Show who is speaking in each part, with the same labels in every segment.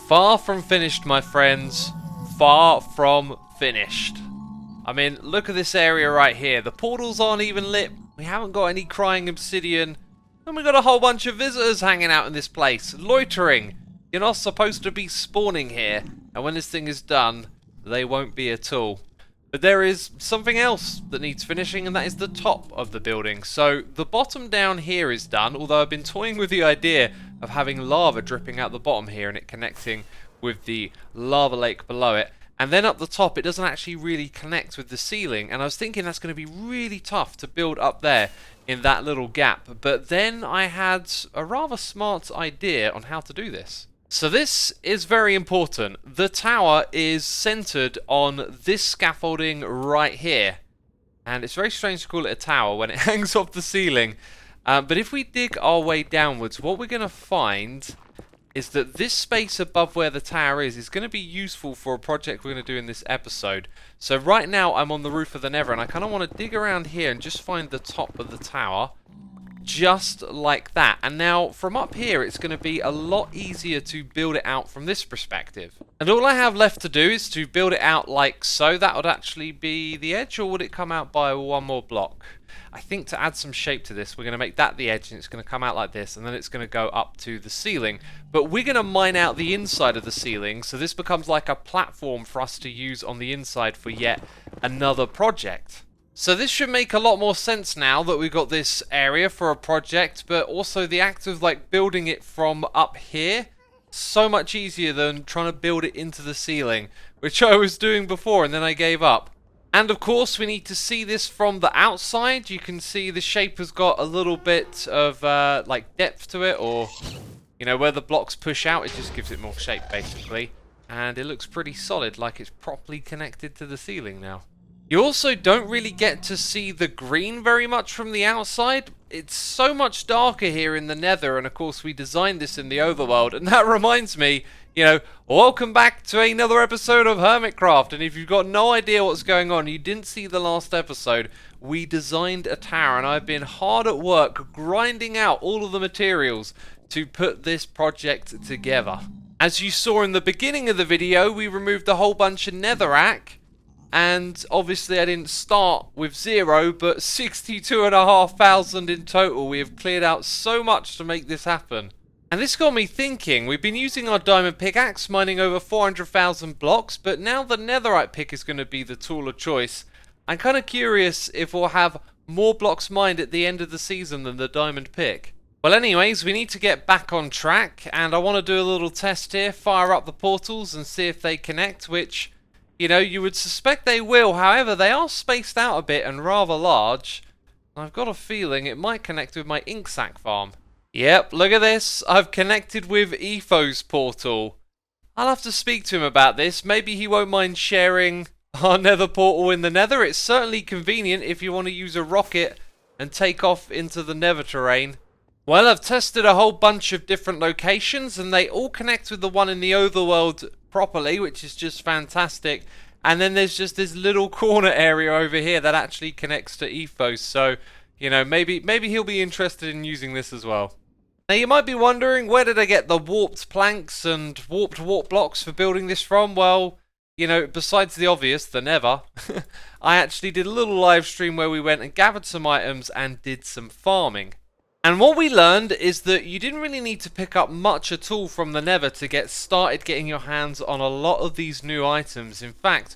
Speaker 1: Far from finished, my friends. Far from finished. I mean, look at this area right here. The portals aren't even lit. We haven't got any crying obsidian. And we got a whole bunch of visitors hanging out in this place. Loitering. You're not supposed to be spawning here. And when this thing is done, they won't be at all. But there is something else that needs finishing, and that is the top of the building. So the bottom down here is done, although I've been toying with the idea of having lava dripping out the bottom here and it connecting with the lava lake below it. And then up the top, it doesn't actually really connect with the ceiling. And I was thinking that's going to be really tough to build up there in that little gap. But then I had a rather smart idea on how to do this. So this is very important. The tower is centered on this scaffolding right here. And it's very strange to call it a tower when it hangs off the ceiling. But if we dig our way downwards, what we're going to find is that this space above where the tower is going to be useful for a project we're going to do in this episode. So right now I'm on the roof of the Nether, and I kind of want to dig around here and just find the top of the tower. Just like that. And now from up here it's going to be a lot easier to build it out from this perspective. And all I have left to do is to build it out like so. That would actually be the edge, or would it come out by one more block? I think to add some shape to this, we're going to make that the edge, and it's going to come out like this, and then it's going to go up to the ceiling. But we're going to mine out the inside of the ceiling, so this becomes like a platform for us to use on the inside for yet another project. So this should make a lot more sense now that we've got this area for a project, but also the act of like building it from up here, so much easier than trying to build it into the ceiling, which I was doing before and then I gave up. And of course we need to see this from the outside. You can see the shape has got a little bit of like depth to it, or you know, where the blocks push out, it just gives it more shape basically. And it looks pretty solid, like it's properly connected to the ceiling now. You also don't really get to see the green very much from the outside. It's so much darker here in the Nether, and of course we designed this in the overworld. And that reminds me, you know, welcome back to another episode of Hermitcraft. And if you've got no idea what's going on, you didn't see the last episode, we designed a tower, and I've been hard at work grinding out all of the materials to put this project together. As you saw in the beginning of the video, we removed a whole bunch of netherrack. And obviously I didn't start with 0, but 62,500 in total. We have cleared out so much to make this happen. And this got me thinking, we've been using our diamond pickaxe, mining over 400,000 blocks, but now the netherite pick is going to be the tool of choice. I'm kind of curious if we'll have more blocks mined at the end of the season than the diamond pick. Well anyways, we need to get back on track, and I want to do a little test here, fire up the portals and see if they connect, which, you know, you would suspect they will. However, they are spaced out a bit and rather large. I've got a feeling it might connect with my ink sac farm. Yep, look at this. I've connected with Etho's portal. I'll have to speak to him about this. Maybe he won't mind sharing our nether portal in the nether. It's certainly convenient if you want to use a rocket and take off into the nether terrain. Well, I've tested a whole bunch of different locations, and they all connect with the one in the overworld properly, which is just fantastic. And then there's just this little corner area over here that actually connects to Ethos. So, you know, maybe he'll be interested in using this as well. Now you might be wondering, where did I get the warped planks and warped blocks for building this from? Well, you know, besides the obvious, the Nether, I actually did a little live stream where we went and gathered some items and did some farming. And what we learned is that you didn't really need to pick up much at all from the Nether to get started getting your hands on a lot of these new items. In fact,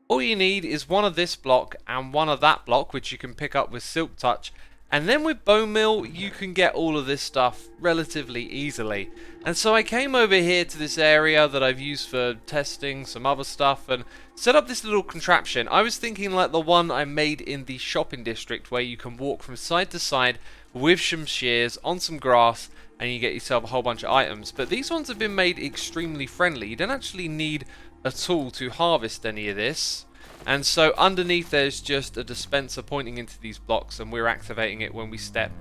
Speaker 1: all you need is one of this block and one of that block, which you can pick up with Silk Touch. And then with Bone Meal, you can get all of this stuff relatively easily. And so I came over here to this area that I've used for testing some other stuff and set up this little contraption. I was thinking like the one I made in the shopping district, where you can walk from side to side with some shears on some grass and you get yourself a whole bunch of items. But these ones have been made extremely friendly. You don't actually need a tool to harvest any of this. And so underneath there's just a dispenser pointing into these blocks, and we're activating it when we step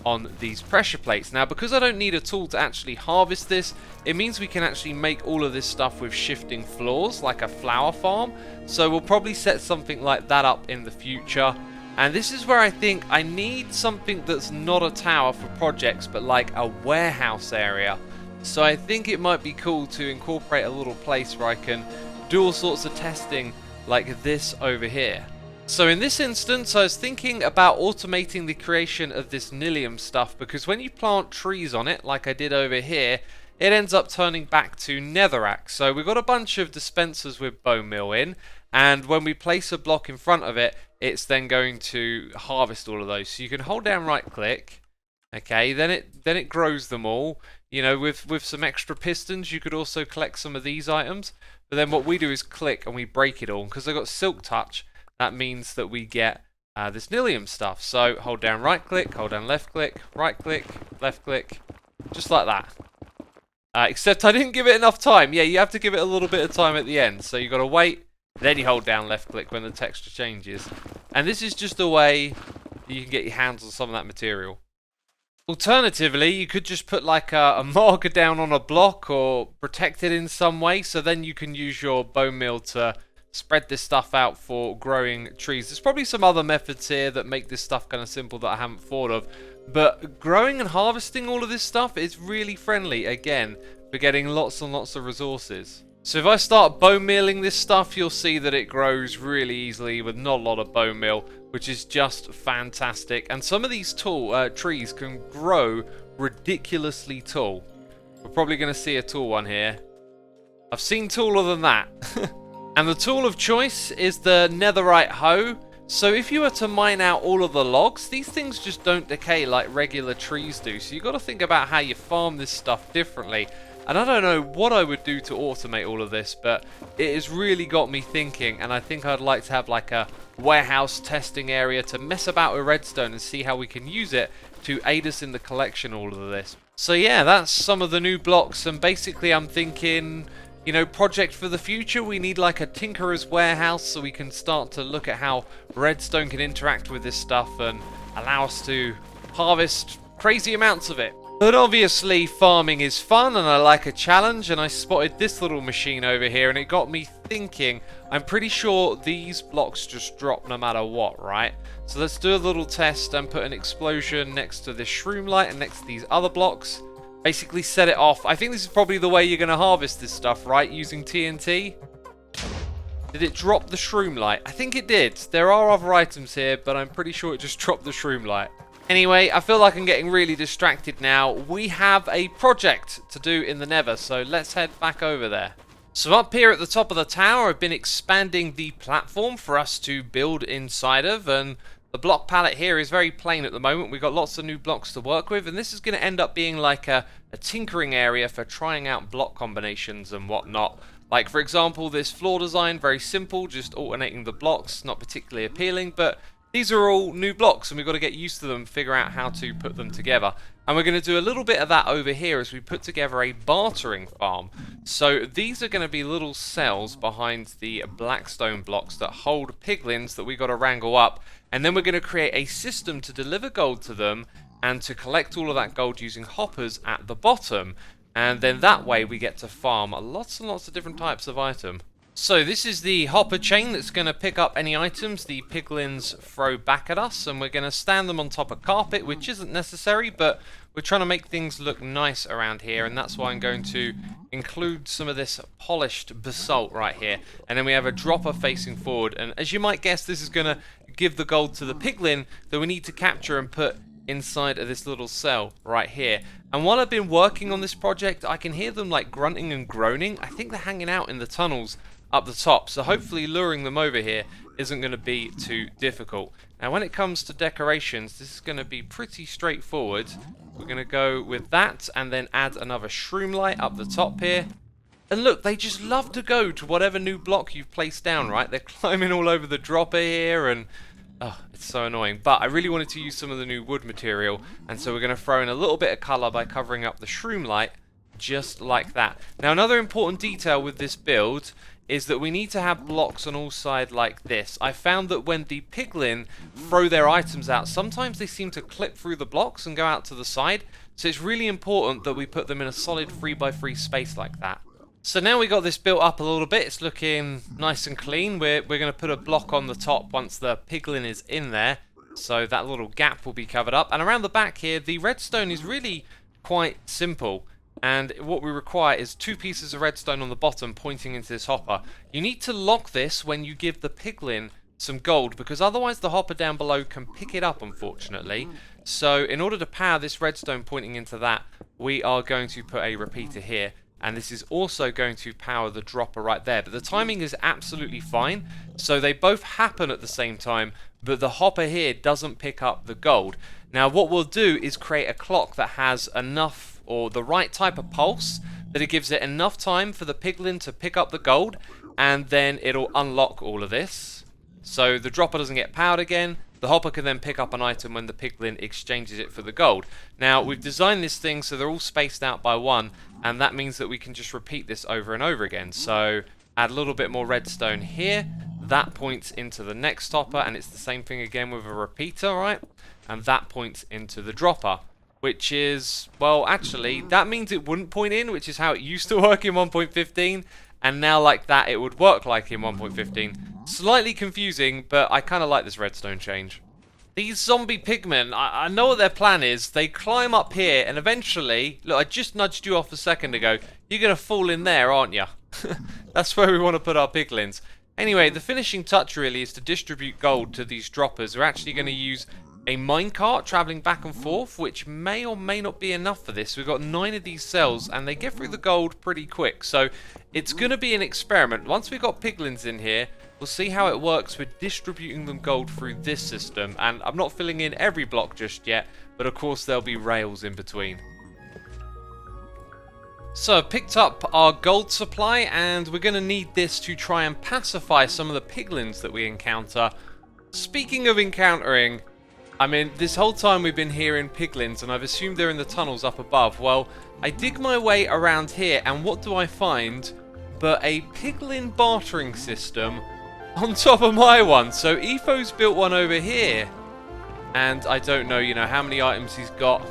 Speaker 1: on these pressure plates. Now, because I don't need a tool to actually harvest this, it means we can actually make all of this stuff with shifting floors, like a flower farm. So we'll probably set something like that up in the future. And this is where I think I need something that's not a tower for projects, but like a warehouse area. So I think it might be cool to incorporate a little place where I can do all sorts of testing like this over here. So in this instance, I was thinking about automating the creation of this Nilium stuff, because when you plant trees on it, like I did over here, it ends up turning back to netherrack. So we've got a bunch of dispensers with bone meal in, and when we place a block in front of it, it's then going to harvest all of those. So you can hold down right click, okay, then it grows them all. You know, with some extra pistons, you could also collect some of these items. But then what we do is click and we break it all. Because I've got Silk Touch, that means that we get this Nilium stuff. So hold down right click, hold down left click, right click, left click, just like that. Except I didn't give it enough time. Yeah, you have to give it a little bit of time at the end. So you've got to wait, then you hold down left click when the texture changes. And this is just a way that you can get your hands on some of that material. Alternatively, you could just put like a marker down on a block or protect it in some way, so then you can use your bone meal to spread this stuff out for growing trees. There's probably some other methods here that make this stuff kind of simple that I haven't thought of, but growing and harvesting all of this stuff is really friendly, again, for getting lots and lots of resources. So if I start bone mealing this stuff, you'll see that it grows really easily with not a lot of bone meal, which is just fantastic. And some of these tall trees can grow ridiculously tall. We're probably going to see a tall one here. I've seen taller than that. And the tool of choice is the netherite hoe. So if you were to mine out all of the logs, these things just don't decay like regular trees do. So you've got to think about how you farm this stuff differently. And I don't know what I would do to automate all of this, but it has really got me thinking, and I think I'd like to have like a warehouse testing area to mess about with redstone and see how we can use it to aid us in the collection of all of this. So yeah, that's some of the new blocks, and basically I'm thinking, you know, project for the future, we need like a tinkerer's warehouse so we can start to look at how redstone can interact with this stuff and allow us to harvest crazy amounts of it. But obviously farming is fun and I like a challenge, and I spotted this little machine over here and it got me thinking. I'm pretty sure these blocks just drop no matter what, right? So let's do a little test and put an explosion next to this shroom light and next to these other blocks. Basically set it off. I think this is probably the way you're going to harvest this stuff, right? Using TNT. Did it drop the shroom light? I think it did. There are other items here, but I'm pretty sure it just dropped the shroom light. Anyway, I feel like I'm getting really distracted now. We have a project to do in the Nether, so let's head back over there. So up here at the top of the tower, I've been expanding the platform for us to build inside of, and the block palette here is very plain at the moment. We've got lots of new blocks to work with, and this is going to end up being like a tinkering area for trying out block combinations and whatnot. Like, for example, this floor design, very simple, just alternating the blocks, not particularly appealing, but these are all new blocks and we've got to get used to them, figure out how to put them together. And we're going to do a little bit of that over here as we put together a bartering farm. So these are going to be little cells behind the blackstone blocks that hold piglins that we've got to wrangle up. And then we're going to create a system to deliver gold to them and to collect all of that gold using hoppers at the bottom. And then that way we get to farm lots and lots of different types of item. So this is the hopper chain that's going to pick up any items the piglins throw back at us, and we're going to stand them on top of carpet, which isn't necessary, but we're trying to make things look nice around here, and that's why I'm going to include some of this polished basalt right here. And then we have a dropper facing forward, and as you might guess, this is going to give the gold to the piglin that we need to capture and put inside of this little cell right here. And while I've been working on this project, I can hear them like grunting and groaning. I think they're hanging out in the tunnels up the top, so hopefully luring them over here isn't going to be too difficult. Now when it comes to decorations, this is going to be pretty straightforward. We're going to go with that and then add another shroom light up the top here. And look, they just love to go to whatever new block you've placed down, right? They're climbing all over the dropper here, and oh, it's so annoying. But I really wanted to use some of the new wood material, and so we're going to throw in a little bit of colour by covering up the shroom light just like that. Now another important detail with this build is that we need to have blocks on all sides like this. I found that when the piglin throw their items out, sometimes they seem to clip through the blocks and go out to the side, so it's really important that we put them in a solid 3x3 space like that. So now we got this built up a little bit, it's looking nice and clean. We're going to put a block on the top once the piglin is in there, so that little gap will be covered up. And around the back here, the redstone is really quite simple. And what we require is 2 pieces of redstone on the bottom pointing into this hopper. You need to lock this when you give the piglin some gold, because otherwise the hopper down below can pick it up, unfortunately. So in order to power this redstone pointing into that, we are going to put a repeater here. And this is also going to power the dropper right there. But the timing is absolutely fine, so they both happen at the same time, but the hopper here doesn't pick up the gold. Now what we'll do is create a clock that has enough, or the right type of pulse, that it gives it enough time for the piglin to pick up the gold, and then it'll unlock all of this. So the dropper doesn't get powered again. The hopper can then pick up an item when the piglin exchanges it for the gold. Now we've designed this thing so they're all spaced out by 1, and that means that we can just repeat this over and over again. So add a little bit more redstone here. That points into the next hopper, and it's the same thing again with a repeater, right? And that points into the dropper. Which is, well, actually, that means it wouldn't point in, which is how it used to work in 1.15, and now like that it would work like in 1.15. Slightly confusing, but I kind of like this redstone change. These zombie pigmen, I know what their plan is. They climb up here, and eventually, look, I just nudged you off a second ago, you're going to fall in there, aren't you? That's where we want to put our piglins. Anyway, the finishing touch really is to distribute gold to these droppers. We're actually going to use a minecart travelling back and forth, which may or may not be enough for this. We've got 9 of these cells, and they get through the gold pretty quick. So it's going to be an experiment. Once we've got piglins in here, we'll see how it works with distributing them gold through this system. And I'm not filling in every block just yet, but of course there'll be rails in between. So I've picked up our gold supply, and we're going to need this to try and pacify some of the piglins that we encounter. Speaking of encountering, I mean, this whole time we've been hearing piglins, and I've assumed they're in the tunnels up above. Well, I dig my way around here, and what do I find but a Piglin bartering system on top of my one. So Etho's built one over here, and I don't know, you know, how many items he's got.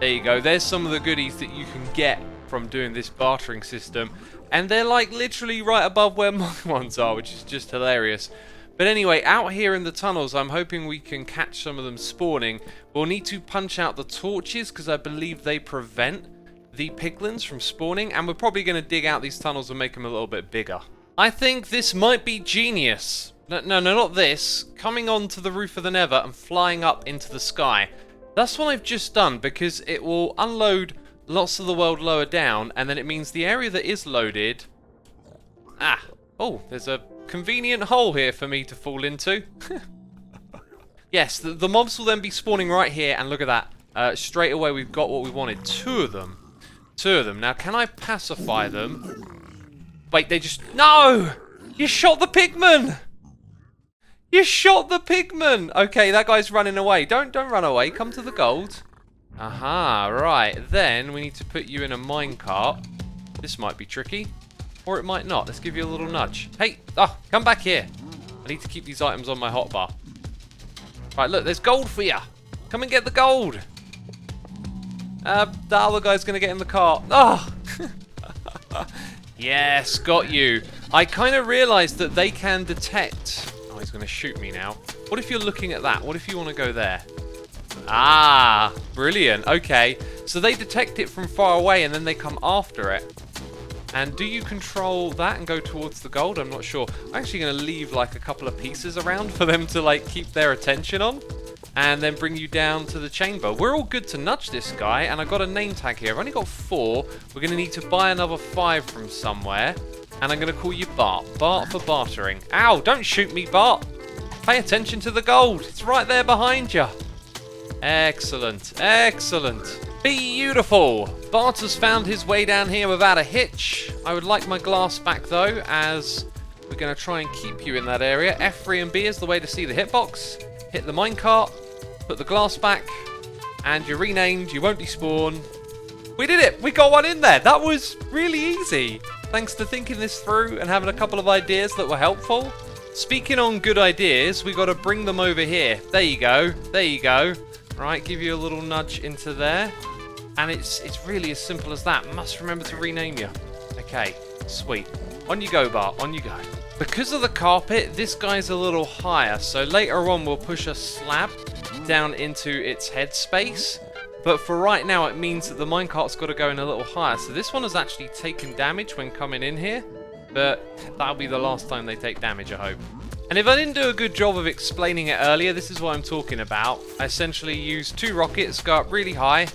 Speaker 1: There you go. There's some of the goodies that you can get from doing this bartering system, and they're like literally right above where my ones are, which is just hilarious. But anyway, out here in the tunnels, I'm hoping we can catch some of them spawning. We'll need to punch out the torches, because I believe they prevent the piglins from spawning. And we're probably going to dig out these tunnels and make them a little bit bigger. I think this might be genius. No, not this. Coming onto the roof of the Nether and flying up into the sky. That's what I've just done, because it will unload lots of the world lower down. And then it means the area that is loaded... Oh, there's a convenient hole here for me to fall into. Yes, the mobs will then be spawning right here, and look at that. Straight away we've got what we wanted. 2 of them. 2 of them. Now, can I pacify them? Wait, they just... No! You shot the pigman! You shot the pigman! Okay, that guy's running away. Don't run away. Come to the gold. Aha, right. Then we need to put you in a minecart. This might be tricky. Or it might not. Let's give you a little nudge. Hey, come back here. I need to keep these items on my hotbar. Right, look, there's gold for you. Come and get the gold. The other guy's going to get in the cart. Oh! Yes, got you. I kind of realised that they can detect... Oh, he's going to shoot me now. What if you're looking at that? What if you want to go there? Ah, brilliant. Okay, so they detect it from far away and then they come after it. And do you control that and go towards the gold? I'm not sure. I'm actually going to leave like a couple of pieces around for them to like keep their attention on. And then bring you down to the chamber. We're all good to nudge this guy. And I got a name tag here. I've only got 4. We're going to need to buy another 5 from somewhere. And I'm going to call you Bart. Bart for bartering. Ow, don't shoot me, Bart. Pay attention to the gold. It's right there behind you. Excellent. Excellent. Beautiful! Bart has found his way down here without a hitch. I would like my glass back though, as we're going to try and keep you in that area. F3 and B is the way to see the hitbox. Hit the minecart, put the glass back, and you're renamed, you won't despawn. We did it! We got one in there! That was really easy! Thanks to thinking this through and having a couple of ideas that were helpful. Speaking on good ideas, we got to bring them over here. There you go. There you go. Right, give you a little nudge into there. And it's really as simple as that. Must remember to rename you. Okay, sweet. On you go, Bart, on you go. Because of the carpet, this guy's a little higher, so later on we'll push a slab down into its head space. But for right now, it means that the minecart's got to go in a little higher. So this one has actually taken damage when coming in here, but that'll be the last time they take damage, I hope. And if I didn't do a good job of explaining it earlier, this is what I'm talking about. I essentially use 2 rockets, go up really high,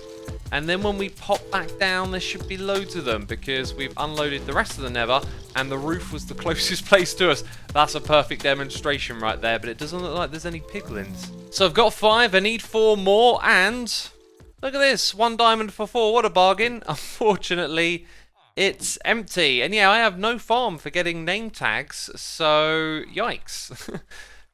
Speaker 1: and then when we pop back down, there should be loads of them because we've unloaded the rest of the nether and the roof was the closest place to us. That's a perfect demonstration right there, but it doesn't look like there's any piglins. So I've got 5, I need 4 more, and look at this, 1 diamond for 4, what a bargain. Unfortunately, it's empty. And yeah, I have no farm for getting name tags, so yikes.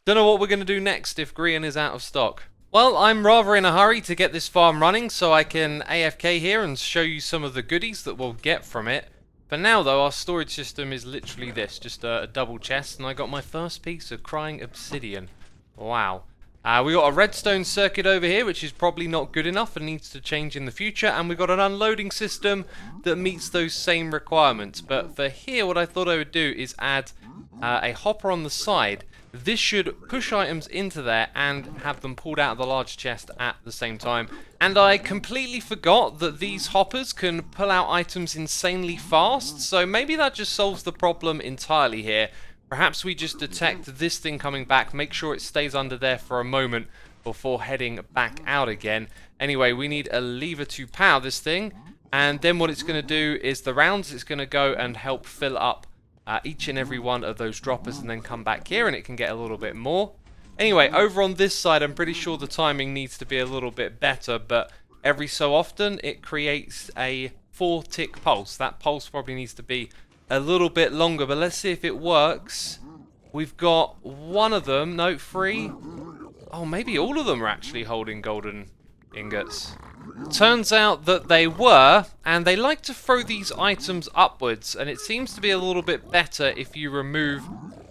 Speaker 1: Don't know what we're going to do next if Grian is out of stock. Well, I'm rather in a hurry to get this farm running so I can AFK here and show you some of the goodies that we'll get from it. For now though, our storage system is literally this, just a double chest, and I got my first piece of crying obsidian. Wow. We got a redstone circuit over here, which is probably not good enough and needs to change in the future, and we got an unloading system that meets those same requirements. But for here, what I thought I would do is add a hopper on the side. This should push items into there and have them pulled out of the large chest at the same time. And I completely forgot that these hoppers can pull out items insanely fast, so maybe that just solves the problem entirely here. Perhaps we just detect this thing coming back, make sure it stays under there for a moment before heading back out again. Anyway, we need a lever to power this thing, and then what it's going to do is the rounds, it's going to go and help fill up each and every one of those droppers and then come back here and it can get a little bit more. Anyway, over on this side, I'm pretty sure the timing needs to be a little bit better, but every so often it creates a 4-tick pulse. That pulse probably needs to be a little bit longer, but let's see if it works. We've got 1 of them, no, 3. Oh, maybe all of them are actually holding golden ingots. Turns out that they were, and they like to throw these items upwards, and it seems to be a little bit better if you remove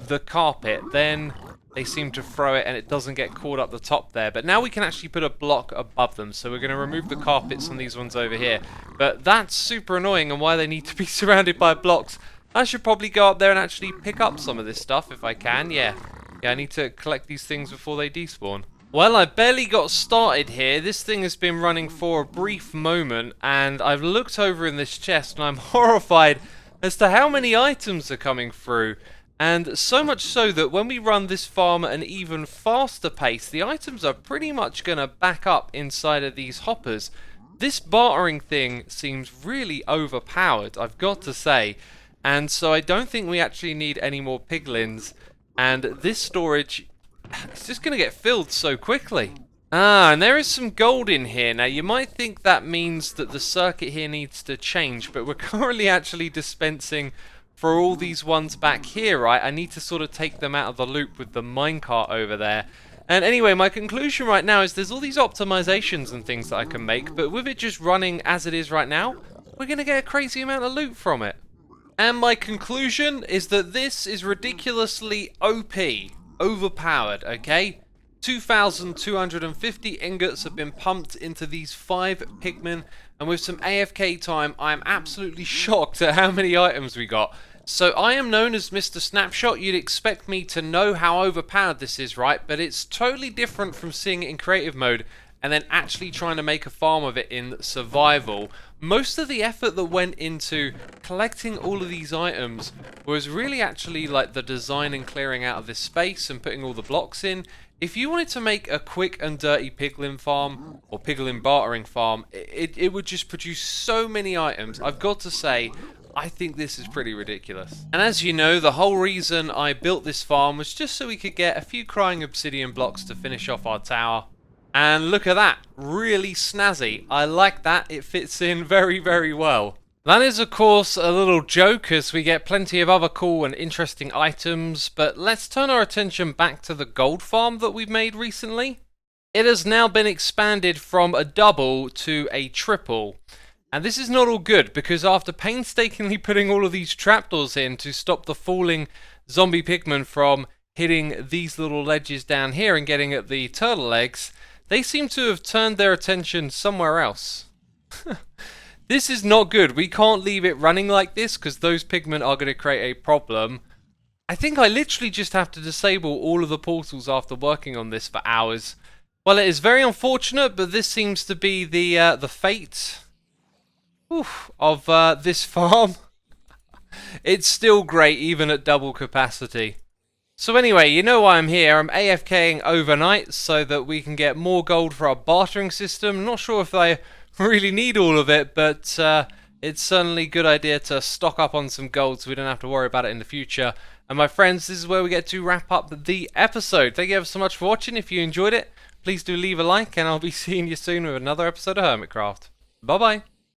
Speaker 1: the carpet. Then they seem to throw it and it doesn't get caught up the top there. But now we can actually put a block above them, so we're going to remove the carpets on these ones over here. But that's super annoying, and why they need to be surrounded by blocks. I should probably go up there and actually pick up some of this stuff if I can. Yeah, I need to collect these things before they despawn. Well, I barely got started here. This thing has been running for a brief moment, and I've looked over in this chest and I'm horrified as to how many items are coming through. And so much so that when we run this farm at an even faster pace, the items are pretty much going to back up inside of these hoppers. This bartering thing seems really overpowered, I've got to say. And so I don't think we actually need any more piglins. And this storage, it's just going to get filled so quickly. And there is some gold in here. Now, you might think that means that the circuit here needs to change, but we're currently actually dispensing for all these ones back here, right? I need to sort of take them out of the loop with the minecart over there. And anyway, my conclusion right now is there's all these optimizations and things that I can make, but with it just running as it is right now, we're going to get a crazy amount of loot from it. And my conclusion is that this is ridiculously OP. Overpowered, okay? 2,250 ingots have been pumped into these 5 pigmen, and with some AFK time, I'm absolutely shocked at how many items we got. So I am known as Mr. Snapshot. You'd expect me to know how overpowered this is, right? But it's totally different from seeing it in creative mode and then actually trying to make a farm of it in survival. Most of the effort that went into collecting all of these items was really actually like the design and clearing out of this space and putting all the blocks in. If you wanted to make a quick and dirty piglin farm or piglin bartering farm, it would just produce so many items. I've got to say, I think this is pretty ridiculous. And as you know, the whole reason I built this farm was just so we could get a few crying obsidian blocks to finish off our tower. And look at that, really snazzy. I like that, it fits in very, very well. That is of course a little joke as we get plenty of other cool and interesting items, but let's turn our attention back to the gold farm that we've made recently. It has now been expanded from a double to a triple. And this is not all good, because after painstakingly putting all of these trapdoors in to stop the falling zombie pigmen from hitting these little ledges down here and getting at the turtle eggs, they seem to have turned their attention somewhere else. This is not good. We can't leave it running like this because those pigmen are going to create a problem. I think I literally just have to disable all of the portals after working on this for hours. Well, it is very unfortunate, but this seems to be the fate of this farm. It's still great even at double capacity. So anyway, you know why I'm here. I'm AFKing overnight so that we can get more gold for our bartering system. I'm not sure if I really need all of it, but it's certainly a good idea to stock up on some gold so we don't have to worry about it in the future. And my friends, this is where we get to wrap up the episode. Thank you ever so much for watching. If you enjoyed it, please do leave a like, and I'll be seeing you soon with another episode of Hermitcraft. Bye bye.